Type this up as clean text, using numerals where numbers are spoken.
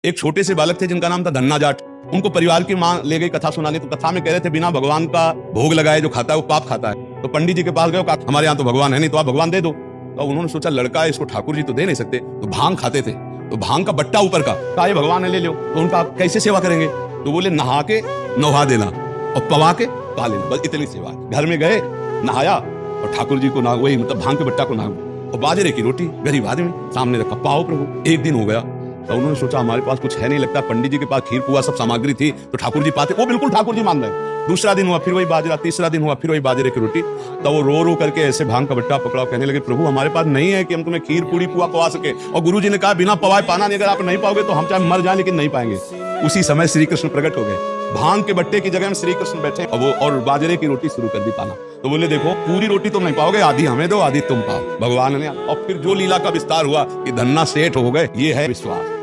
एक छोटे से बालक थे जिनका नाम था धन्ना जाट। उनको परिवार की माँ ले गई कथा सुनाने, तो कथा में कह रहे थे बिना भगवान का भोग लगाए जो खाता है वो पाप खाता है। तो पंडित जी के पास गए, हमारे यहाँ तो भगवान है नहीं, तो आप भगवान दे दो। तो उन्होंने सोचा लड़का है, इसको ठाकुर जी तो दे नहीं सकते, तो भांग खाते थे, तो भांग का बट्टा ऊपर का, कहा ये भगवान है ले लो। तो उनका कैसे सेवा करेंगे? तो बोले नहा के नहा देना और पवा के पा लेना, बस इतनी सेवा। घर में गए, नहाया और ठाकुर जी को ना, वही मतलब भांग के बट्टा को ना, और बाजरे की रोटी गरीब आदमी सामने रखा, पाओ प्रभु। एक दिन हो गया तो उन्होंने सोचा हमारे पास कुछ है नहीं, लगता पंडित जी के पास खीर पुआ सब सामग्री थी तो ठाकुर जी पाते, वो बिल्कुल ठाकुर जी मान रहे। दूसरा दिन हुआ फिर वही बाजरा, तीसरा दिन हुआ फिर वही बाजरे की रोटी। तो वो रो रो करके ऐसे भांग का बट्टा पकड़ा, कहने लगे प्रभु हमारे पास नहीं है कि हम तुम्हें खीर पूरी पुआ पवा सके, और गुरु जी ने कहा बिना पवाए पाना नहीं, अगर आप नहीं पाओगे तो हम चाहे मर जाए लेकिन नहीं पाएंगे। उसी समय श्री कृष्ण प्रकट हो गए, भांग के बट्टे की जगह में श्री कृष्ण बैठे और बाजरे की रोटी शुरू कर दी पाना। तो बोले देखो पूरी रोटी तुम नहीं पाओगे, आधी हमें दो आधी तुम पाओ। भगवान ने, और फिर जो लीला का विस्तार हुआ कि धन्ना सेठ हो गए, ये है विश्वास।